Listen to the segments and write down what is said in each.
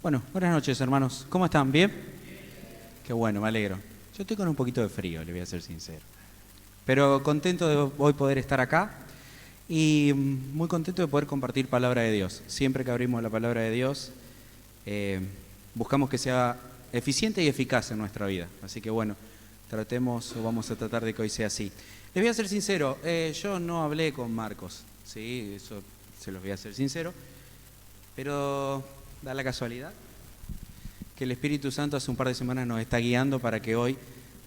Bueno, buenas noches, hermanos. ¿Cómo están? ¿Bien? Qué bueno, me alegro. Yo estoy con un poquito de frío, le voy a ser sincero. Pero contento de hoy poder estar acá y muy contento de poder compartir palabra de Dios. Siempre que abrimos la palabra de Dios, buscamos que sea eficiente y eficaz en nuestra vida. Así que bueno, vamos a tratar de que hoy sea así. Les voy a ser sincero, yo no hablé con Marcos, ¿sí? Eso se los voy a ser sincero, pero da la casualidad que el Espíritu Santo hace un par de semanas nos está guiando para que hoy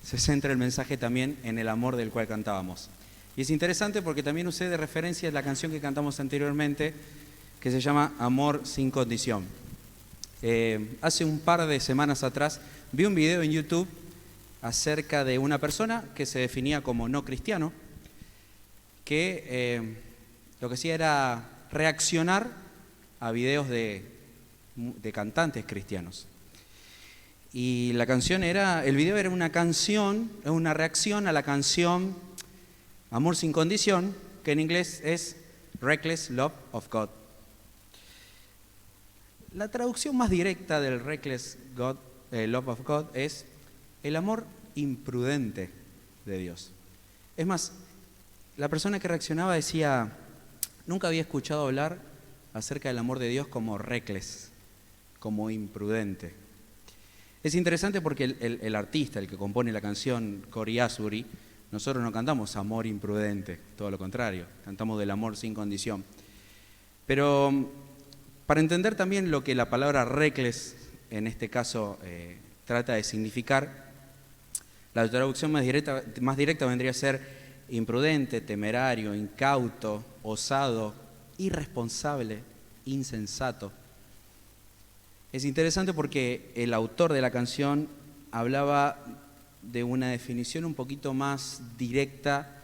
se centre el mensaje también en el amor del cual cantábamos. Y es interesante porque también usé de referencia la canción que cantamos anteriormente, que se llama Amor sin condición. Hace un par de semanas atrás vi un video en YouTube acerca de una persona que se definía como no cristiano, que lo que hacía era reaccionar a videos de cantantes cristianos. Y el video era una canción, una reacción a la canción Amor sin condición, que en inglés es Reckless Love of God. La traducción más directa del Reckless Love of God es el amor imprudente de Dios. Es más, la persona que reaccionaba decía, nunca había escuchado hablar acerca del amor de Dios como reckless, como imprudente. Es interesante porque el artista, el que compone la canción, Cory Asbury, nosotros no cantamos amor imprudente, todo lo contrario, cantamos del amor sin condición. Pero para entender también lo que la palabra reckless en este caso trata de significar, la traducción más directa vendría a ser imprudente, temerario, incauto, osado, irresponsable, insensato. Es interesante porque el autor de la canción hablaba de una definición un poquito más directa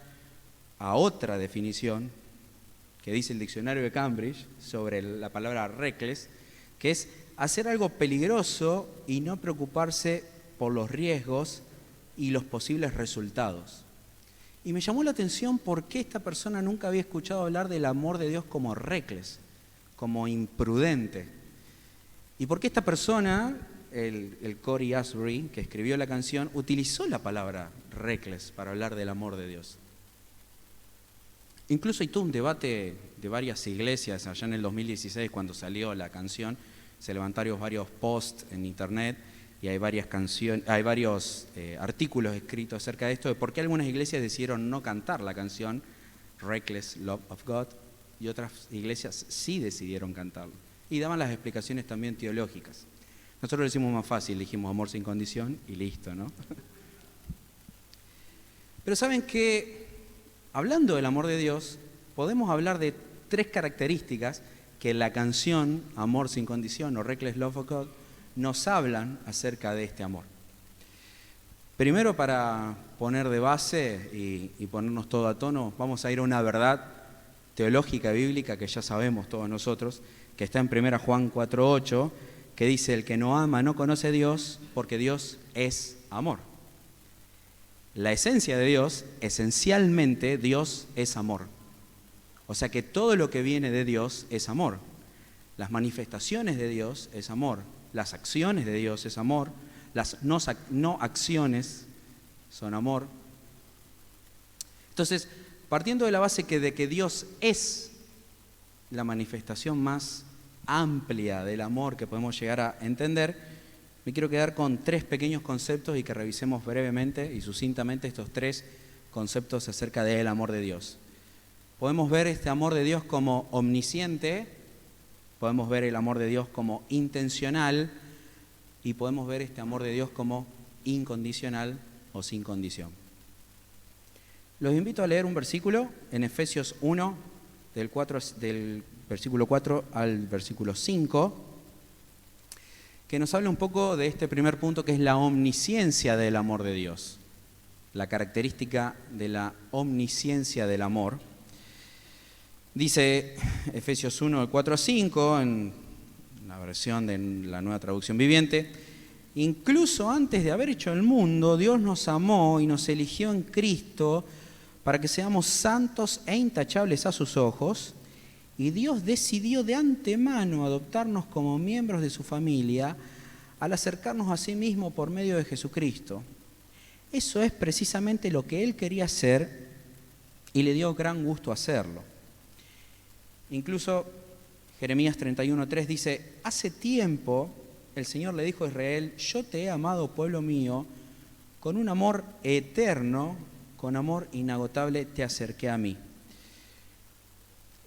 a otra definición que dice el diccionario de Cambridge sobre la palabra reckless, que es hacer algo peligroso y no preocuparse por los riesgos y los posibles resultados. Y me llamó la atención por qué esta persona nunca había escuchado hablar del amor de Dios como reckless, como imprudente. Y por qué esta persona, el Cory Asbury, que escribió la canción, utilizó la palabra reckless para hablar del amor de Dios. Incluso hay todo un debate de varias iglesias allá en el 2016 cuando salió la canción. Se levantaron varios posts en internet y hay varios artículos escritos acerca de esto, de por qué algunas iglesias decidieron no cantar la canción Reckless Love of God y otras iglesias sí decidieron cantarlo. Y daban las explicaciones también teológicas. Nosotros lo decimos más fácil, dijimos amor sin condición y listo, ¿no? Pero saben que, hablando del amor de Dios, podemos hablar de tres características que la canción Amor sin condición o Reckless Love of God nos hablan acerca de este amor. Primero, para poner de base y ponernos todo a tono, vamos a ir a una verdad teológica bíblica que ya sabemos todos nosotros, que está en 1 Juan 4:8, que dice, el que no ama no conoce a Dios, porque Dios es amor. La esencia de Dios, esencialmente Dios es amor. O sea que todo lo que viene de Dios es amor. Las manifestaciones de Dios es amor. Las acciones de Dios es amor. Las no acciones son amor. Entonces, partiendo de la base de que Dios es la manifestación más amplia del amor que podemos llegar a entender, me quiero quedar con tres pequeños conceptos y que revisemos brevemente y sucintamente estos tres conceptos acerca del amor de Dios. Podemos ver este amor de Dios como omnisciente, podemos ver el amor de Dios como intencional y podemos ver este amor de Dios como incondicional o sin condición. Los invito a leer un versículo en Efesios 1, del versículo 4 al versículo 5, que nos habla un poco de este primer punto que es la omnisciencia del amor de Dios, la característica de la omnisciencia del amor. Dice Efesios 1, del 4 a 5, en la versión de la Nueva Traducción Viviente, incluso antes de haber hecho el mundo, Dios nos amó y nos eligió en Cristo para que seamos santos e intachables a sus ojos Y Dios decidió de antemano adoptarnos como miembros de su familia al acercarnos a sí mismo por medio de Jesucristo. Eso es precisamente lo que Él quería hacer y le dio gran gusto hacerlo. Incluso Jeremías 31:3 dice: hace tiempo el Señor le dijo a Israel: yo te he amado, pueblo mío, con un amor eterno, con amor inagotable te acerqué a mí.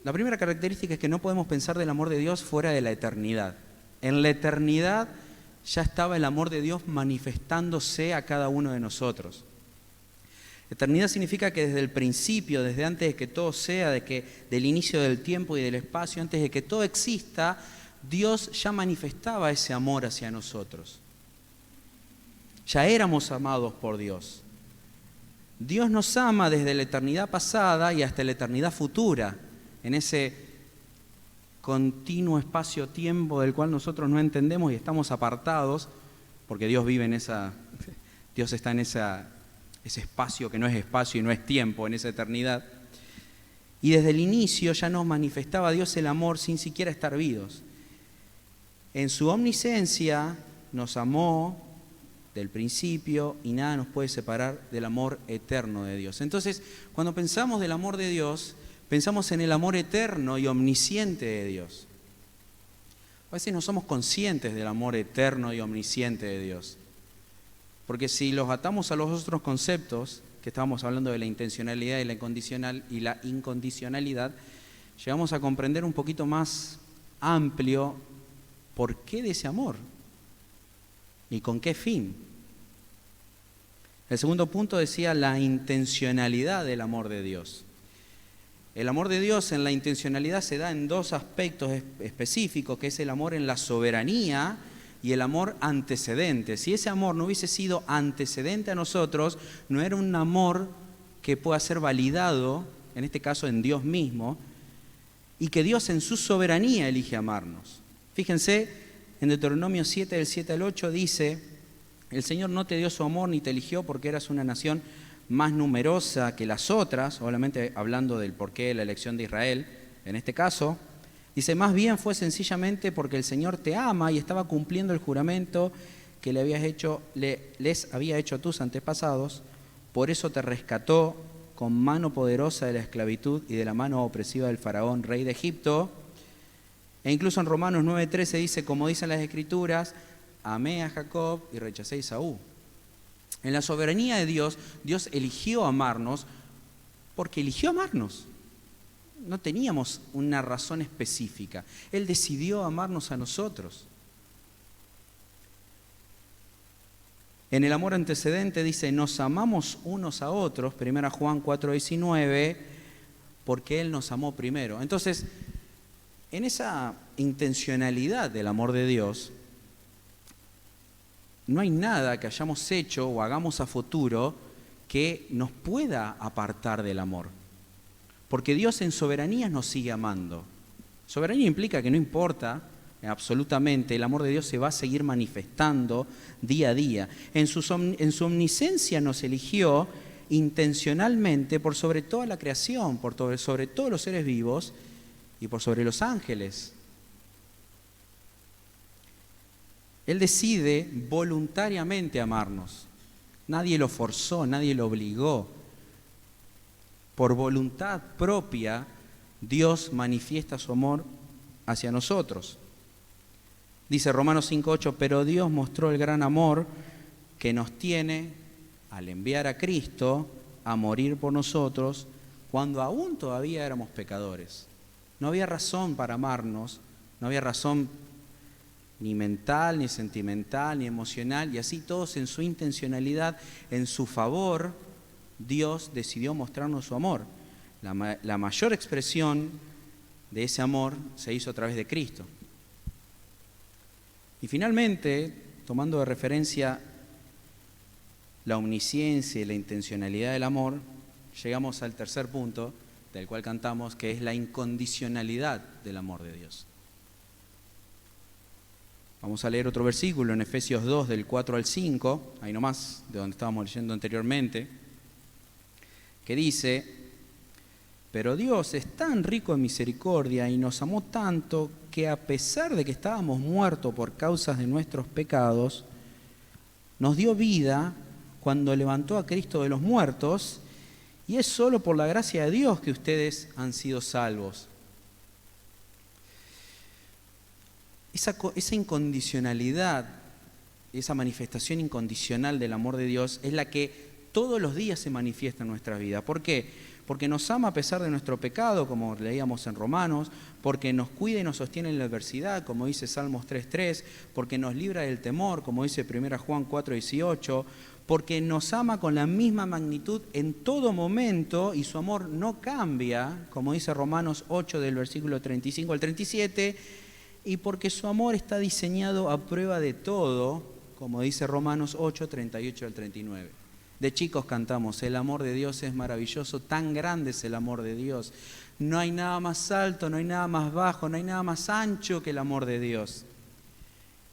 La primera característica es que no podemos pensar del amor de Dios fuera de la eternidad. En la eternidad ya estaba el amor de Dios manifestándose a cada uno de nosotros. Eternidad significa que desde el principio, desde antes de que todo sea, del inicio del tiempo y del espacio, antes de que todo exista, Dios ya manifestaba ese amor hacia nosotros. Ya éramos amados por Dios. Dios nos ama desde la eternidad pasada y hasta la eternidad futura, en ese continuo espacio-tiempo del cual nosotros no entendemos y estamos apartados, porque Dios vive en Dios está en ese espacio que no es espacio y no es tiempo, en esa eternidad. Y desde el inicio ya nos manifestaba Dios el amor sin siquiera estar vivos. En su omnisciencia nos amó del principio y nada nos puede separar del amor eterno de Dios. Entonces, cuando pensamos del amor de Dios, pensamos en el amor eterno y omnisciente de Dios. A veces no somos conscientes del amor eterno y omnisciente de Dios. Porque si los atamos a los otros conceptos, que estábamos hablando de la intencionalidad y la incondicionalidad, llegamos a comprender un poquito más amplio por qué de ese amor y con qué fin. El segundo punto decía la intencionalidad del amor de Dios. El amor de Dios en la intencionalidad se da en dos aspectos específicos, que es el amor en la soberanía y el amor antecedente. Si ese amor no hubiese sido antecedente a nosotros, no era un amor que pueda ser validado, en este caso en Dios mismo, y que Dios en su soberanía elige amarnos. Fíjense, en Deuteronomio 7, del 7 al 8 dice: el Señor no te dio su amor ni te eligió porque eras una nación más numerosa que las otras, obviamente hablando del porqué de la elección de Israel, en este caso, dice: más bien fue sencillamente porque el Señor te ama y estaba cumpliendo el juramento que les había hecho a tus antepasados, por eso te rescató con mano poderosa de la esclavitud y de la mano opresiva del faraón, rey de Egipto. E incluso en Romanos 9:13 dice, como dicen las Escrituras: amé a Jacob y rechacé a Esaú. En la soberanía de Dios, Dios eligió amarnos porque eligió amarnos. No teníamos una razón específica. Él decidió amarnos a nosotros. En el amor antecedente dice: nos amamos unos a otros, 1 Juan 4:19, porque Él nos amó primero. Entonces, en esa intencionalidad del amor de Dios, no hay nada que hayamos hecho o hagamos a futuro que nos pueda apartar del amor. Porque Dios en soberanía nos sigue amando. Soberanía implica que no importa absolutamente, el amor de Dios se va a seguir manifestando día a día. En su omnisciencia nos eligió intencionalmente por sobre toda la creación, sobre todos los seres vivos y por sobre los ángeles. Él decide voluntariamente amarnos. Nadie lo forzó, nadie lo obligó. Por voluntad propia, Dios manifiesta su amor hacia nosotros. Dice Romanos 5:8, pero Dios mostró el gran amor que nos tiene al enviar a Cristo a morir por nosotros cuando aún todavía éramos pecadores. No había razón para amarnos, no había razón ni mental, ni sentimental, ni emocional, y así todos en su intencionalidad, en su favor, Dios decidió mostrarnos su amor. La mayor expresión de ese amor se hizo a través de Cristo. Y finalmente, tomando de referencia la omnisciencia y la intencionalidad del amor, llegamos al tercer punto del cual cantamos, que es la incondicionalidad del amor de Dios. Vamos a leer otro versículo en Efesios 2, del 4 al 5, ahí nomás, de donde estábamos leyendo anteriormente, que dice: Pero Dios es tan rico en misericordia y nos amó tanto que a pesar de que estábamos muertos por causas de nuestros pecados, nos dio vida cuando levantó a Cristo de los muertos, y es solo por la gracia de Dios que ustedes han sido salvos. Esa incondicionalidad, esa manifestación incondicional del amor de Dios es la que todos los días se manifiesta en nuestra vida. ¿Por qué? Porque nos ama a pesar de nuestro pecado, como leíamos en Romanos, porque nos cuida y nos sostiene en la adversidad, como dice Salmos 3:3, porque nos libra del temor, como dice 1 Juan 4:18, porque nos ama con la misma magnitud en todo momento y su amor no cambia, como dice Romanos 8 del versículo 35 al 37, y porque su amor está diseñado a prueba de todo, como dice Romanos 8, 38 al 39. De chicos cantamos, el amor de Dios es maravilloso, tan grande es el amor de Dios. No hay nada más alto, no hay nada más bajo, no hay nada más ancho que el amor de Dios.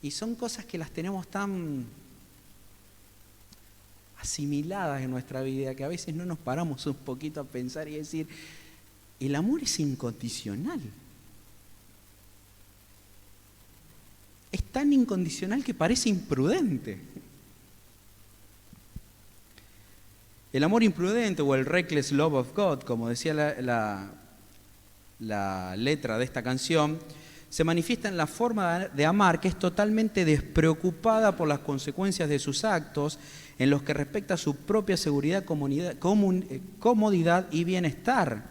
Y son cosas que las tenemos tan asimiladas en nuestra vida que a veces no nos paramos un poquito a pensar y decir, el amor es incondicional. Es tan incondicional que parece imprudente. El amor imprudente o el reckless love of God, como decía la letra de esta canción, se manifiesta en la forma de amar que es totalmente despreocupada por las consecuencias de sus actos en los que respecta a su propia seguridad, comodidad y bienestar.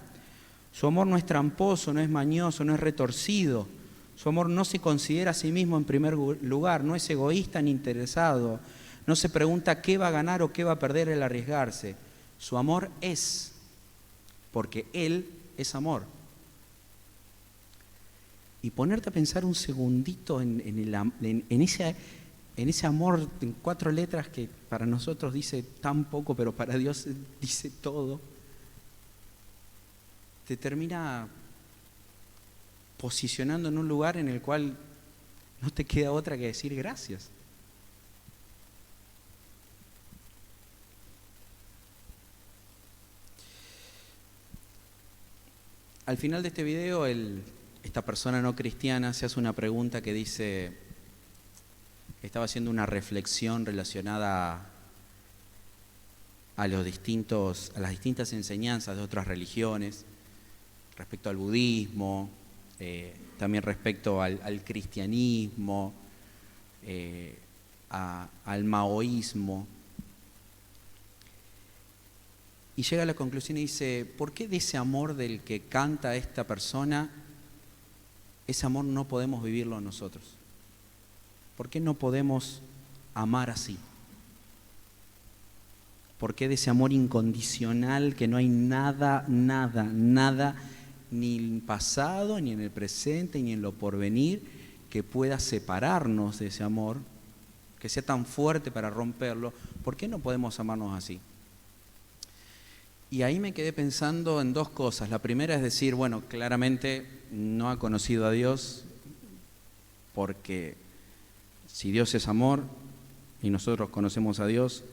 Su amor no es tramposo, no es mañoso, no es retorcido. Su amor no se considera a sí mismo en primer lugar, no es egoísta ni interesado. No se pregunta qué va a ganar o qué va a perder al arriesgarse. Su amor es, porque Él es amor. Y ponerte a pensar un segundito en ese amor en 4 letras que para nosotros dice tan poco, pero para Dios dice todo, te termina posicionando en un lugar en el cual no te queda otra que decir gracias. Al final de este video, esta persona no cristiana se hace una pregunta que dice, estaba haciendo una reflexión relacionada a las distintas enseñanzas de otras religiones, respecto al budismo, también respecto al cristianismo, al maoísmo. Y llega a la conclusión y dice, ¿por qué de ese amor del que canta esta persona, ese amor no podemos vivirlo nosotros? ¿Por qué no podemos amar así? ¿Por qué de ese amor incondicional que no hay nada, ni en el pasado, ni en el presente, ni en lo porvenir, que pueda separarnos de ese amor, que sea tan fuerte para romperlo? ¿Por qué no podemos amarnos así? Y ahí me quedé pensando en 2 cosas. La primera es decir, bueno, claramente no ha conocido a Dios, porque si Dios es amor y nosotros conocemos a Dios,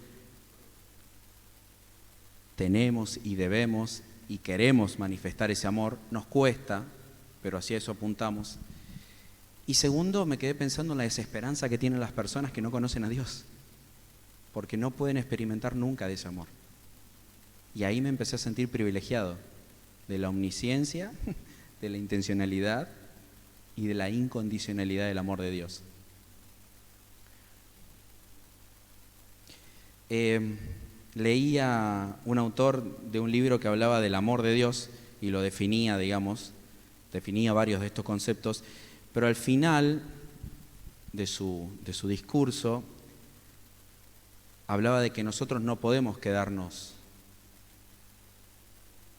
tenemos y debemos y queremos manifestar ese amor. Nos cuesta, pero hacia eso apuntamos. Y segundo, me quedé pensando en la desesperanza que tienen las personas que no conocen a Dios, porque no pueden experimentar nunca de ese amor. Y ahí me empecé a sentir privilegiado de la omnisciencia, de la intencionalidad y de la incondicionalidad del amor de Dios. Leía un autor de un libro que hablaba del amor de Dios y lo definía, definía varios de estos conceptos, pero al final de su discurso hablaba de que nosotros no podemos quedarnos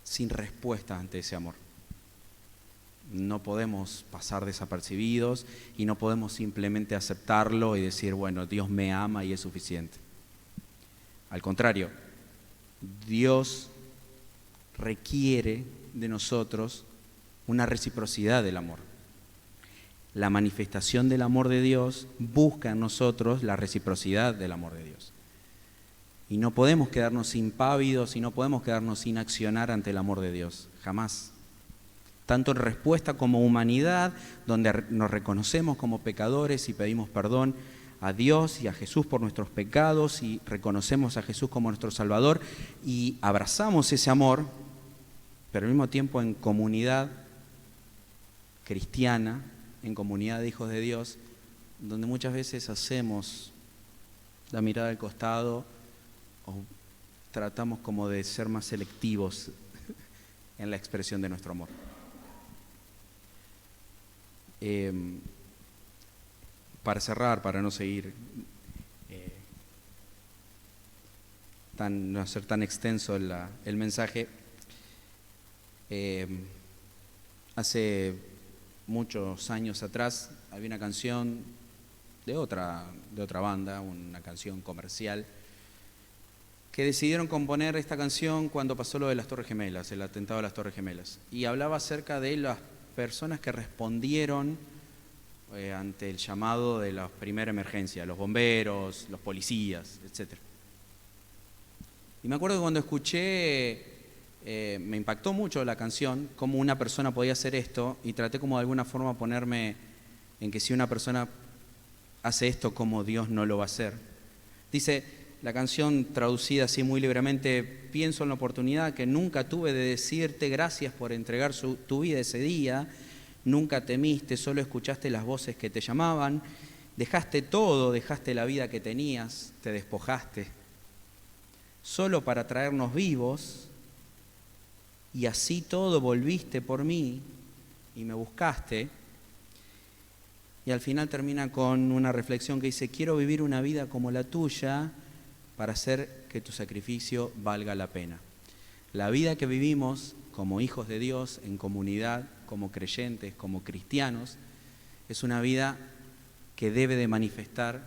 sin respuesta ante ese amor. No podemos pasar desapercibidos y no podemos simplemente aceptarlo y decir, bueno, Dios me ama y es suficiente. Al contrario, Dios requiere de nosotros una reciprocidad del amor. La manifestación del amor de Dios busca en nosotros la reciprocidad del amor de Dios. Y no podemos quedarnos impávidos y no podemos quedarnos sin accionar ante el amor de Dios, jamás. Tanto en respuesta como humanidad, donde nos reconocemos como pecadores y pedimos perdón a Dios y a Jesús por nuestros pecados y reconocemos a Jesús como nuestro Salvador y abrazamos ese amor, pero al mismo tiempo en comunidad cristiana, en comunidad de hijos de Dios, donde muchas veces hacemos la mirada al costado o tratamos como de ser más selectivos en la expresión de nuestro amor. Para cerrar, para no seguir, no ser tan extenso el mensaje, hace muchos años atrás había una canción de otra banda, una canción comercial, que decidieron componer esta canción cuando pasó lo de las Torres Gemelas, el atentado a las Torres Gemelas, y hablaba acerca de las personas que respondieron ante el llamado de la primera emergencia, los bomberos, los policías, etc. Y me acuerdo que cuando escuché, me impactó mucho la canción, cómo una persona podía hacer esto, y traté como de alguna forma ponerme en que si una persona hace esto, ¿cómo Dios no lo va a hacer? Dice la canción, traducida así muy libremente: pienso en la oportunidad que nunca tuve de decirte gracias por entregar tu vida ese día. Nunca temiste, solo escuchaste las voces que te llamaban. Dejaste todo, dejaste la vida que tenías, te despojaste. Solo para traernos vivos, y así todo volviste por mí y me buscaste. Y al final termina con una reflexión que dice: quiero vivir una vida como la tuya para hacer que tu sacrificio valga la pena. La vida que vivimos como hijos de Dios, en comunidad, como creyentes, como cristianos, es una vida que debe de manifestar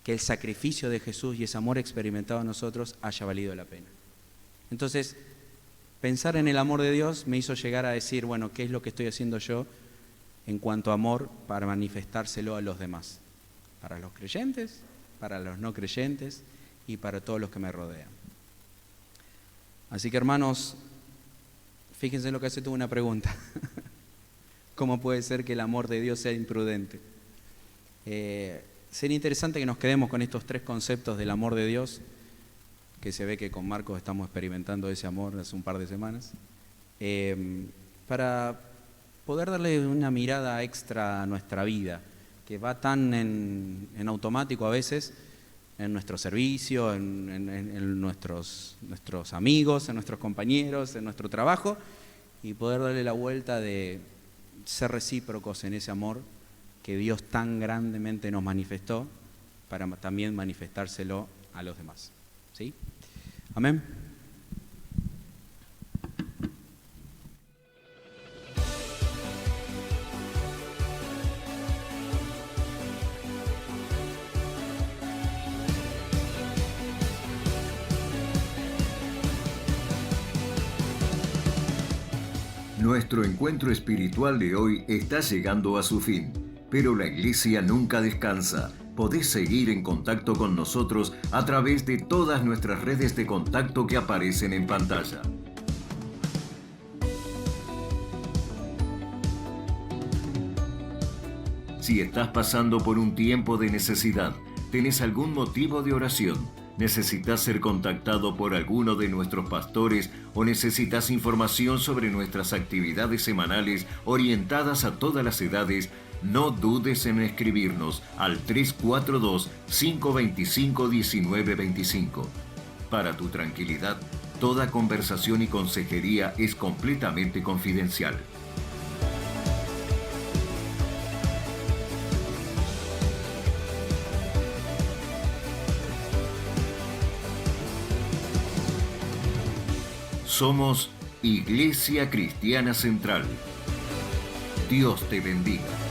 que el sacrificio de Jesús y ese amor experimentado en nosotros haya valido la pena. Entonces, pensar en el amor de Dios me hizo llegar a decir, bueno, ¿qué es lo que estoy haciendo yo en cuanto a amor para manifestárselo a los demás? Para los creyentes, para los no creyentes y para todos los que me rodean. Así que, hermanos, fíjense en lo que hace tú una pregunta. ¿Cómo puede ser que el amor de Dios sea imprudente? Sería interesante que nos quedemos con estos tres conceptos del amor de Dios, que se ve que con Marcos estamos experimentando ese amor hace un par de semanas, para poder darle una mirada extra a nuestra vida, que va tan en automático a veces, en nuestro servicio, en nuestros amigos, en nuestros compañeros, en nuestro trabajo, y poder darle la vuelta de ser recíprocos en ese amor que Dios tan grandemente nos manifestó, para también manifestárselo a los demás. ¿Sí? Amén. Nuestro encuentro espiritual de hoy está llegando a su fin, pero la Iglesia nunca descansa. Podés seguir en contacto con nosotros a través de todas nuestras redes de contacto que aparecen en pantalla. Si estás pasando por un tiempo de necesidad, tenés algún motivo de oración, necesitas ser contactado por alguno de nuestros pastores o necesitas información sobre nuestras actividades semanales orientadas a todas las edades, no dudes en escribirnos al 342-525-1925. Para tu tranquilidad, toda conversación y consejería es completamente confidencial. Somos Iglesia Cristiana Central. Dios te bendiga.